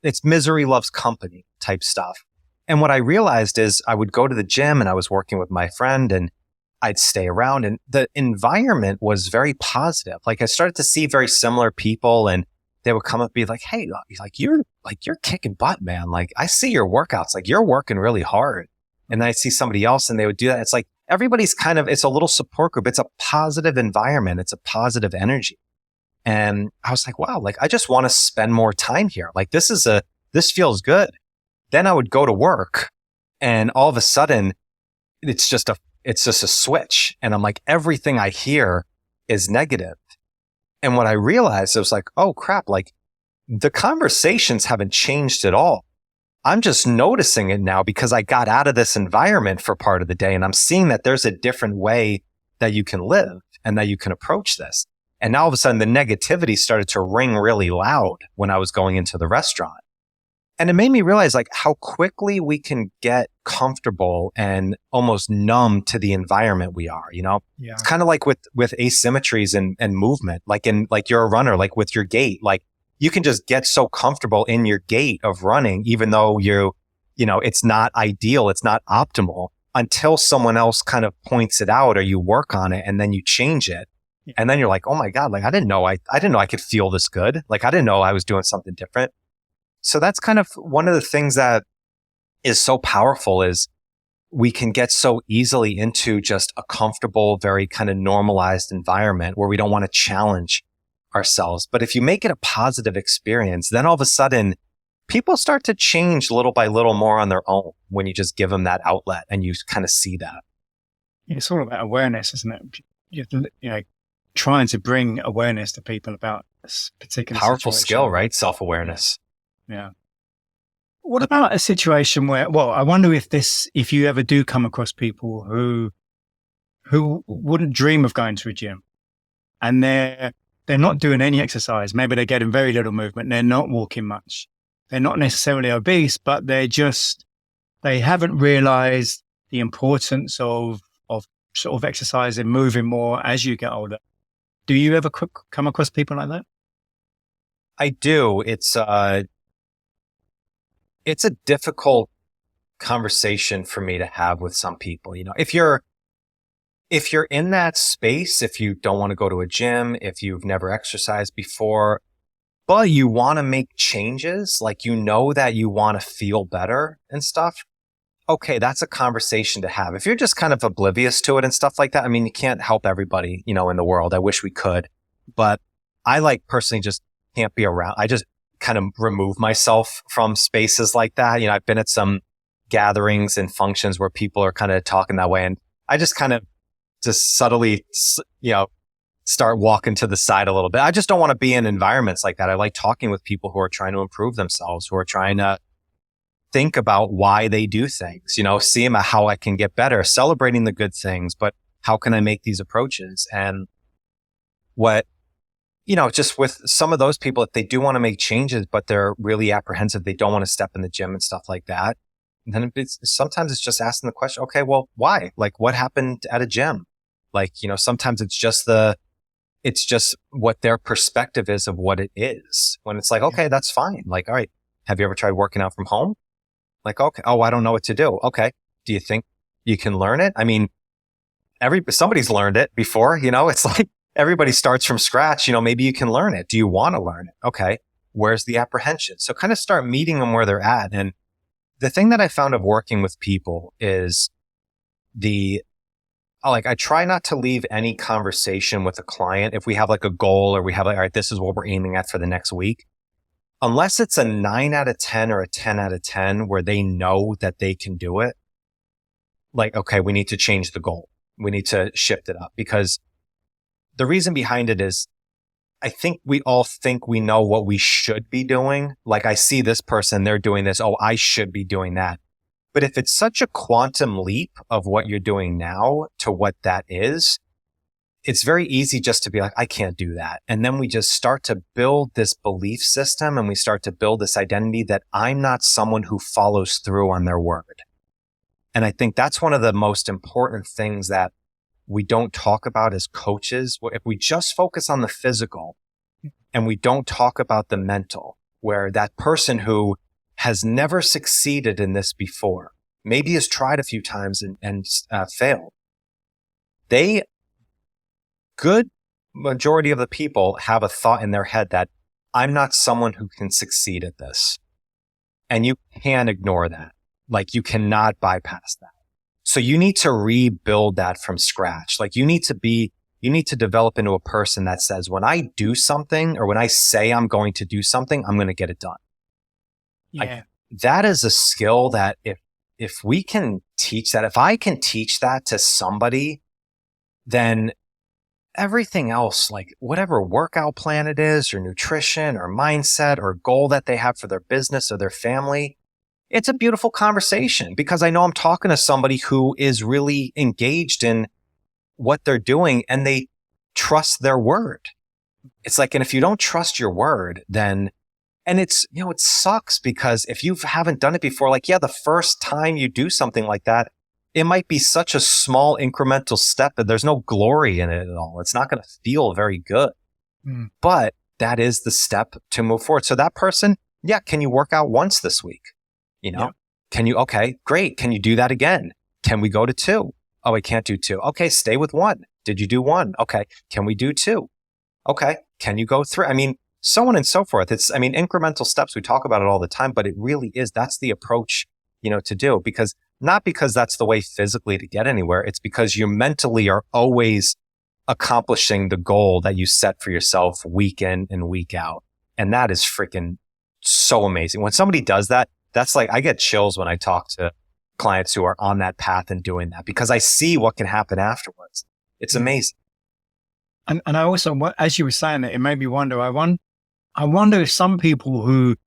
Speaker 2: it's misery loves company type stuff. And what I realized is I would go to the gym and I was working with my friend and I'd stay around and the environment was very positive. Like I started to see very similar people and they would come up and be like, hey, you're kicking butt, man. Like I see your workouts, like you're working really hard. And then I'd see somebody else and they would do that. It's like everybody's it's a little support group. It's a positive environment. It's a positive energy. And I was like, wow, like I just want to spend more time here. Like this feels good. Then I would go to work and all of a sudden it's just a switch. And I'm like, everything I hear is negative. And what I realized, I was like, oh crap, like the conversations haven't changed at all. I'm just noticing it now because I got out of this environment for part of the day and I'm seeing that there's a different way that you can live and that you can approach this. And now all of a sudden the negativity started to ring really loud when I was going into the restaurant. And it made me realize like how quickly we can get comfortable and almost numb to the environment we are, Yeah. It's kind of like with asymmetries and movement, like you're a runner, like with your gait, like you can just get so comfortable in your gait of running, even though it's not ideal. It's not optimal until someone else kind of points it out or you work on it and then you change it. Yeah. And then you're like, oh my God, like I didn't know I could feel this good. Like I didn't know I was doing something different. So that's kind of one of the things that is so powerful is we can get so easily into just a comfortable, very kind of normalized environment where we don't want to challenge ourselves. But if you make it a positive experience, then all of a sudden people start to change little by little more on their own when you just give them that outlet and you kind of see that.
Speaker 1: It's all about awareness, isn't it? Trying to bring awareness to people about this particular
Speaker 2: powerful
Speaker 1: situation.
Speaker 2: Skill, right? Self-awareness.
Speaker 1: Yeah. What about a situation where, I wonder if you ever do come across people who wouldn't dream of going to a gym and they're not doing any exercise. Maybe they're getting very little movement. They're not walking much. They're not necessarily obese, but they haven't realized the importance of sort of exercising, moving more as you get older. Do you ever come across people like that?
Speaker 2: I do. It's a difficult conversation for me to have with some people. If you're in that space, if you don't want to go to a gym, if you've never exercised before, but you want to make changes, like that you want to feel better and stuff, okay, that's a conversation to have. If you're just kind of oblivious to it and stuff like that, I mean, you can't help everybody, in the world. I wish we could, but I personally just can't be around. I just kind of remove myself from spaces like that. I've been at some gatherings and functions where people are kind of talking that way. And I just kind of just subtly, start walking to the side a little bit. I just don't want to be in environments like that. I like talking with people who are trying to improve themselves, who are trying to think about why they do things, seeing how I can get better, celebrating the good things, but how can I make these approaches? And what just with some of those people, if they do want to make changes, but they're really apprehensive, they don't want to step in the gym and stuff like that. And then sometimes it's just asking the question, okay, well, why? Like, what happened at a gym? Like, sometimes it's just what their perspective is of what it is. When it's like, okay, that's fine. Like, all right, have you ever tried working out from home? Like, okay, oh, I don't know what to do. Okay. Do you think you can learn it? I mean, somebody's learned it before, it's like everybody starts from scratch. Maybe you can learn it. Do you want to learn it? Okay. Where's the apprehension? So kind of start meeting them where they're at. And the thing that I found of working with people is I try not to leave any conversation with a client if we have like a goal or we have like, all right, this is what we're aiming at for the next week. Unless it's a 9 out of 10 or a 10 out of 10 where they know that they can do it. Like, okay, we need to change the goal. We need to shift it up, because the reason behind it is I think we all think we know what we should be doing. Like, I see this person, they're doing this. Oh, I should be doing that. But if it's such a quantum leap of what you're doing now to what that is, it's very easy just to be like, I can't do that. And then we just start to build this belief system and we start to build this identity that I'm not someone who follows through on their word. And I think that's one of the most important things that we don't talk about as coaches. If we just focus on the physical and we don't talk about the mental, where that person who has never succeeded in this before, maybe has tried a few times and failed. Good majority of the people have a thought in their head that I'm not someone who can succeed at this. And you can't ignore that. Like, you cannot bypass that. So you need to rebuild that from scratch. Like, you need to develop into a person that says, when I do something or when I say I'm going to do something, I'm going to get it done.
Speaker 1: Yeah.
Speaker 2: That is a skill that if we can teach that, if I can teach that to somebody, then everything else, like whatever workout plan it is or nutrition or mindset or goal that they have for their business or their family, it's a beautiful conversation, because I know I'm talking to somebody who is really engaged in what they're doing and they trust their word. It's like, and if you don't trust your word, then, and it's, it sucks, because if you haven't done it before, like, yeah, the first time you do something like that, it might be such a small incremental step that there's no glory in it at all. It's not going to feel very good, but that is the step to move forward. So that person, yeah, can you work out once this week? Can you, okay, great. Can you do that again? Can we go to 2? Oh, I can't do 2. Okay, stay with 1. Did you do 1? Okay. Can we do 2? Okay. Can you go 3? I mean, so on and so forth. Incremental steps, we talk about it all the time, but it really is, that's the approach, to do, not because that's the way physically to get anywhere. It's because you mentally are always accomplishing the goal that you set for yourself week in and week out. And that is freaking so amazing. When somebody does that, that's like, I get chills when I talk to clients who are on that path and doing that, because I see what can happen afterwards. It's amazing.
Speaker 1: And I also, as you were saying it made me wonder, I wonder if some people who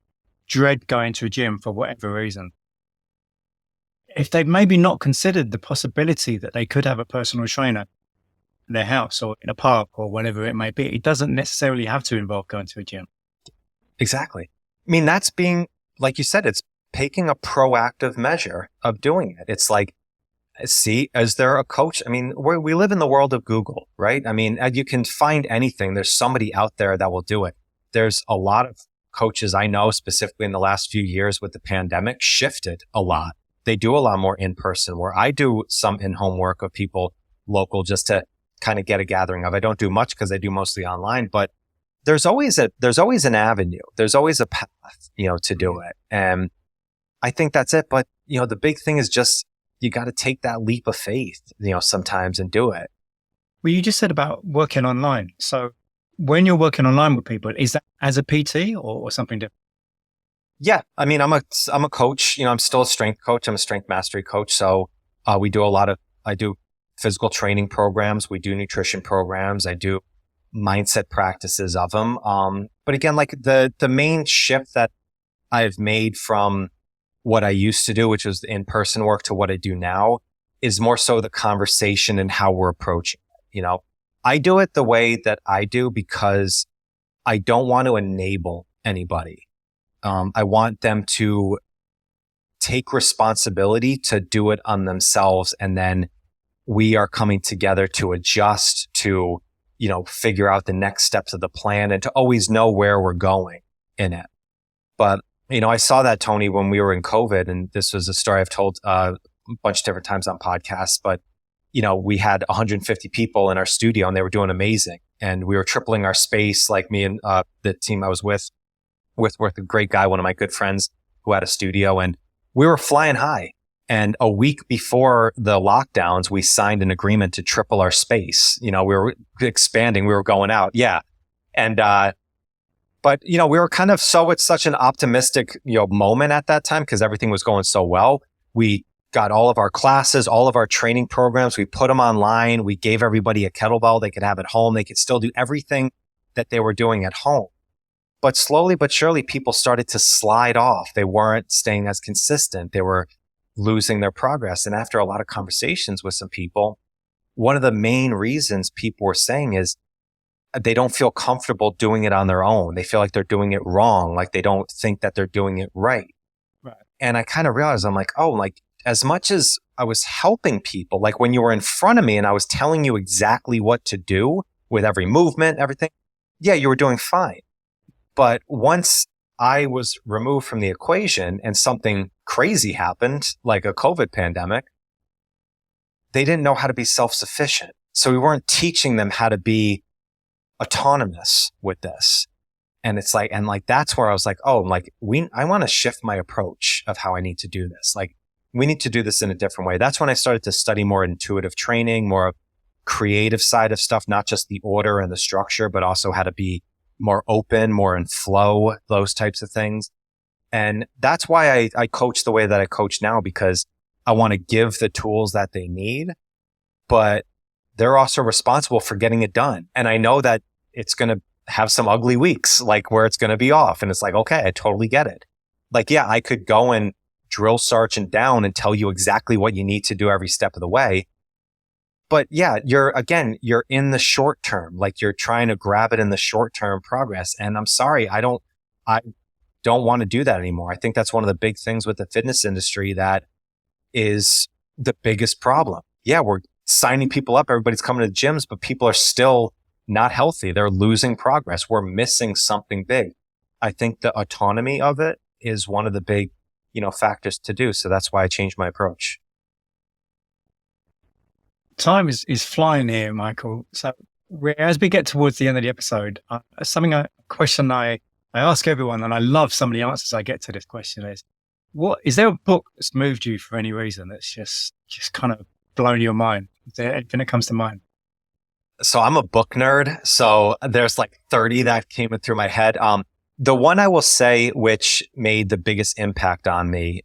Speaker 1: dread going to a gym for whatever reason, if they've maybe not considered the possibility that they could have a personal trainer in their house or in a park or whatever it may be. It doesn't necessarily have to involve going to a gym.
Speaker 2: Exactly. I mean, that's being, like you said, it's taking a proactive measure of doing it. It's like, see, is there a coach? I mean, we live in the world of Google, right? I mean, you can find anything. There's somebody out there that will do it. There's a lot of coaches I know, specifically in the last few years with the pandemic, shifted a lot. They do a lot more in person, where I do some in-home work of people local just to kind of get a gathering of. I don't do much because I do mostly online, but there's always an avenue. There's always a path, to do it. And I think that's it. But, the big thing is just, you got to take that leap of faith, sometimes, and do it.
Speaker 1: Well, you just said about working online. So when you're working online with people, is that as a PT or something different?
Speaker 2: Yeah. I mean, I'm a coach, I'm still a strength coach. I'm a strength mastery coach. So, I do physical training programs. We do nutrition programs. I do mindset practices of them. But again, like the main shift that I've made from what I used to do, which was in-person work, to what I do now, is more so the conversation and how we're approaching it. I do it the way that I do because I don't want to enable anybody. I want them to take responsibility to do it on themselves. And then we are coming together to adjust, to, figure out the next steps of the plan and to always know where we're going in it. But, I saw that, Tony, when we were in COVID, and this was a story I've told a bunch of different times on podcasts, but, we had 150 people in our studio and they were doing amazing. And we were tripling our space, like me and the team I was with a great guy, one of my good friends who had a studio, and we were flying high. And a week before the lockdowns, we signed an agreement to triple our space. We were expanding, we were going out. Yeah. And, but, we were kind of it's such an optimistic, moment at that time because everything was going so well. We got all of our classes, all of our training programs. We put them online. We gave everybody a kettlebell they could have at home. They could still do everything that they were doing at home. But slowly but surely, people started to slide off. They weren't staying as consistent. They were losing their progress. And after a lot of conversations with some people, one of the main reasons people were saying is they don't feel comfortable doing it on their own. They feel like they're doing it wrong. Like they don't think that they're doing it right. Right. And I kind of realized, I'm like, as much as I was helping people, like when you were in front of me and I was telling you exactly what to do with every movement, everything, yeah, you were doing fine. But once I was removed from the equation and something crazy happened, like a COVID pandemic, they didn't know how to be self-sufficient. So we weren't teaching them how to be autonomous with this. And it's like, that's where I was like, I want to shift my approach of how I need to do this. Like, we need to do this in a different way. That's when I started to study more intuitive training, more creative side of stuff, not just the order and the structure, but also how to be more open, more in flow, those types of things. And that's why I coach the way that I coach now, because I want to give the tools that they need, but they're also responsible for getting it done. And I know that it's going to have some ugly weeks, like where it's going to be off. And it's like, okay, I totally get it. Like, yeah, I could go and drill sergeant down and tell you exactly what you need to do every step of the way. But yeah, you're in the short term, like you're trying to grab it in the short term progress. And I'm sorry, I don't want to do that anymore. I think that's one of the big things with the fitness industry that is the biggest problem. Yeah, we're signing people up. Everybody's coming to the gyms, but people are still not healthy. They're losing progress. We're missing something big. I think the autonomy of it is one of the big, factors to do. So that's why I changed my approach.
Speaker 1: Time is flying here, Michael. So as we get towards the end of the episode, a question I ask everyone, and I love some of the answers I get to this question is there a book that's moved you for any reason that's just kind of blown your mind? Is there anything that comes to mind?
Speaker 2: So I'm a book nerd. So there's like 30 that came through my head. The one I will say, which made the biggest impact on me,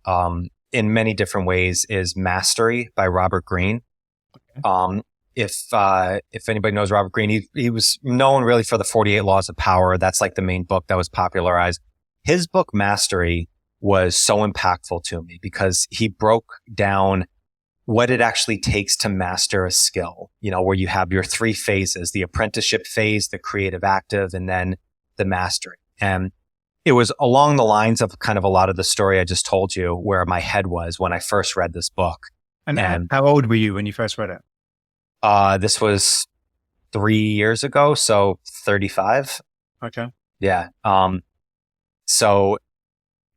Speaker 2: in many different ways, is Mastery by Robert Greene. Okay. If anybody knows Robert Greene, he was known really for the 48 Laws of Power. That's like the main book that was popularized. His book Mastery was so impactful to me because he broke down what it actually takes to master a skill, where you have your 3 phases, the apprenticeship phase, the creative active, and then the mastery. And it was along the lines of kind of a lot of the story I just told you where my head was when I first read this book.
Speaker 1: And how old were you when you first read
Speaker 2: it? This was 3 years ago. So 35.
Speaker 1: Okay.
Speaker 2: Yeah. So,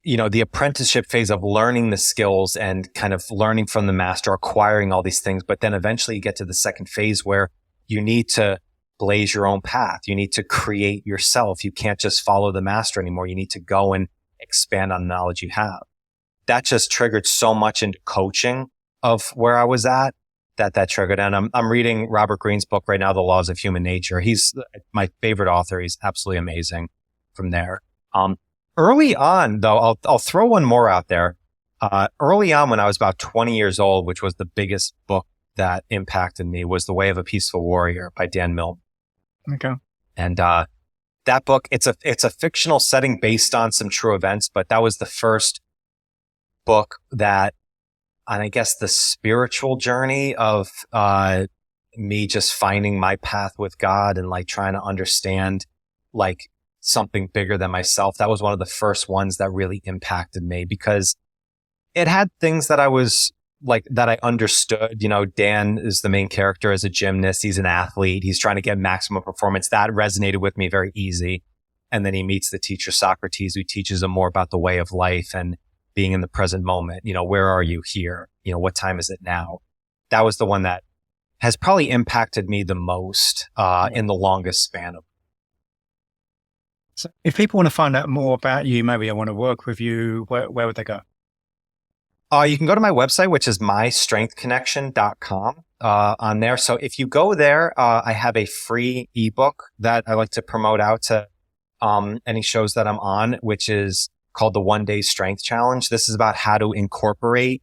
Speaker 2: the apprenticeship phase of learning the skills and kind of learning from the master, acquiring all these things. But then eventually you get to the second phase where you need to blaze your own path. You need to create yourself. You can't just follow the master anymore. You need to go and expand on the knowledge you have. That just triggered so much into coaching of where I was at that triggered. And I'm reading Robert Greene's book right now, The Laws of Human Nature. He's my favorite author. He's absolutely amazing from there. Early on though, I'll throw one more out there. Early on when I was about 20 years old, which was the biggest book that impacted me, was The Way of a Peaceful Warrior by Dan Millman.
Speaker 1: Okay.
Speaker 2: And, that book, it's a fictional setting based on some true events, but that was the first book that, and I guess the spiritual journey of, me just finding my path with God and like trying to understand like something bigger than myself. That was one of the first ones that really impacted me because it had things that I was like, that I understood. You know, Dan is the main character as a gymnast. He's an athlete. He's trying to get maximum performance. That resonated with me very easy. And then he meets the teacher Socrates, who teaches him more about the way of life and being in the present moment. You know, where are you here? You know, what time is it now? That was the one that has probably impacted me the most in the longest span of.
Speaker 1: So if people want to find out more about you, maybe they want to work with you, where would they go?
Speaker 2: You can go to my website, which is mystrengthconnection.com on there. So if you go there, I have a free ebook that I like to promote out to any shows that I'm on, which is called the 1 Day Strength Challenge. This is about how to incorporate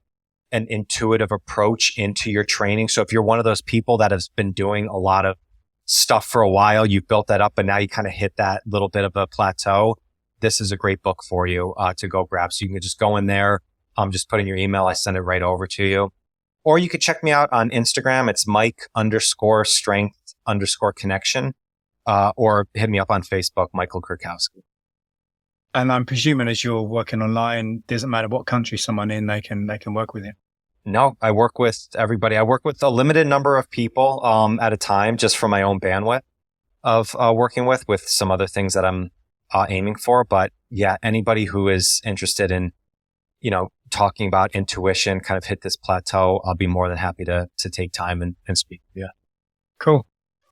Speaker 2: an intuitive approach into your training. So if you're one of those people that has been doing a lot of stuff for a while, you've built that up, but now you kind of hit that little bit of a plateau, this is a great book for you to go grab. So you can just go in there, just put in your email. I send it right over to you. Or you could check me out on Instagram. It's Mike_strength_connection. Or hit me up on Facebook, Michael Kurkowski.
Speaker 1: And I'm presuming as you're working online, doesn't matter what country someone in, they can work with you.
Speaker 2: No, I work with everybody. I work with a limited number of people at a time, just for my own bandwidth of working with some other things that I'm aiming for. But yeah, anybody who is interested in, you know, talking about intuition, kind of hit this plateau, I'll be more than happy to take time and speak. Yeah.
Speaker 1: Cool.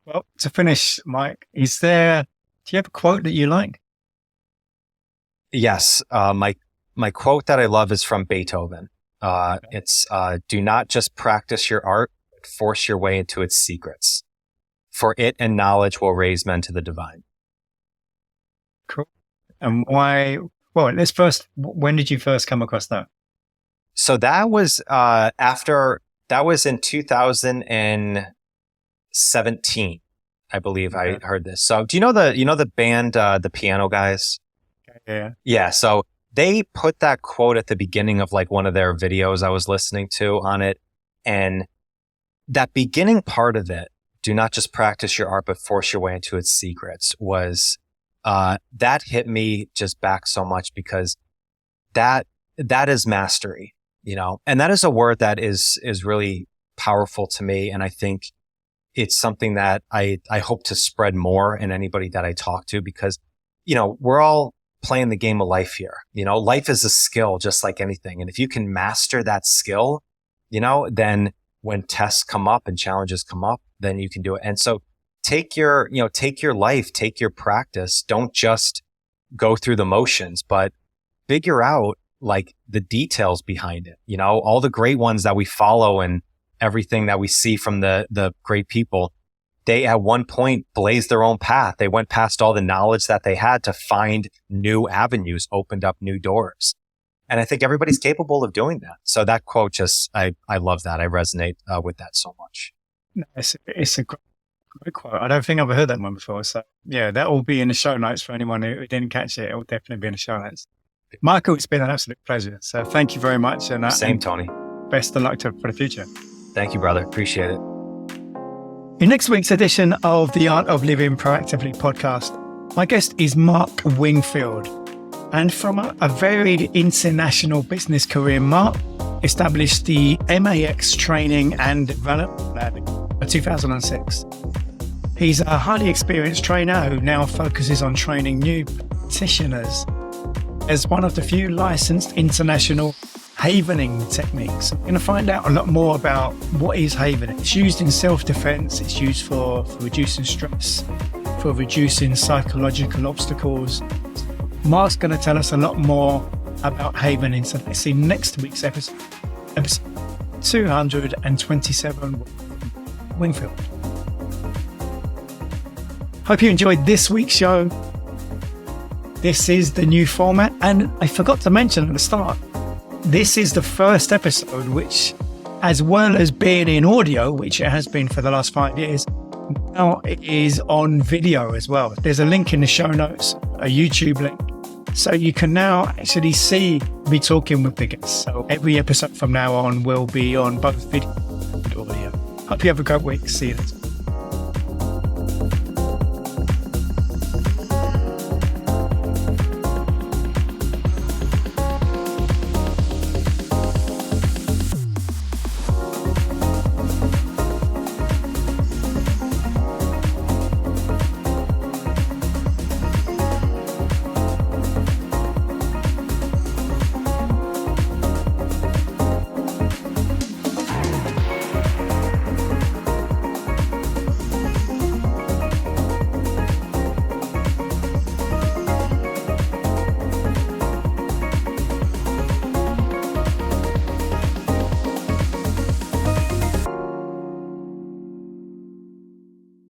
Speaker 1: Well, to finish, Mike, do you have a quote that you like?
Speaker 2: Yes. My quote that I love is from Beethoven. It's, do not just practice your art, but force your way into its secrets. For it and knowledge will raise men to the divine.
Speaker 1: Cool. And why? Well, when did you first come across that?
Speaker 2: So that was, that was in 2017, I believe. Okay. I heard this. So do you know the band, the Piano Guys?
Speaker 1: Yeah.
Speaker 2: Yeah. So they put that quote at the beginning of like one of their videos I was listening to on it. And that beginning part of it, do not just practice your art, but force your way into its secrets, was, that hit me just back so much, because that is mastery, you know, and that is a word that is really powerful to me. And I think it's something that I hope to spread more in anybody that I talk to, because, you know, we're all playing the game of life here. You know, life is a skill just like anything. And if you can master that skill, you know, then when tests come up and challenges come up, then you can do it. And so take your life, take your practice. Don't just go through the motions, but figure out like the details behind it. You know, all the great ones that we follow and everything that we see from the great people, they at one point blazed their own path. They went past all the knowledge that they had to find new avenues, opened up new doors. And I think everybody's capable of doing that. So that quote I love that. I resonate with that so much.
Speaker 1: It's a great quote. I don't think I've heard that one before. So yeah, that will be in the show notes for anyone who didn't catch it. It will definitely be in the show notes. Michael, it's been an absolute pleasure. So thank you very much. And
Speaker 2: same, Tony.
Speaker 1: Best of luck for the future.
Speaker 2: Thank you, brother. Appreciate it.
Speaker 1: In next week's edition of the Art of Living Proactively podcast, my guest is Mark Wingfield. And from a varied international business career, Mark established the MAX Training and Development Lab in 2006. He's a highly experienced trainer who now focuses on training new practitioners as one of the few licensed international havening techniques. I'm going to find out a lot more about what is havening. It's used in self-defense. It's used for reducing stress, for reducing psychological obstacles. Mark's going to tell us a lot more about havening. So let's see next week's episode 227, Wingfield. Hope you enjoyed this week's show. This is the new format. And I forgot to mention at the start, this is the first episode which, as well as being in audio, which it has been for the last 5 years, now it is on video as well. There's a link in the show notes, a YouTube link. So you can now actually see me talking with the guests. So every episode from now on will be on both video and audio. Hope you have a great week. See you next time.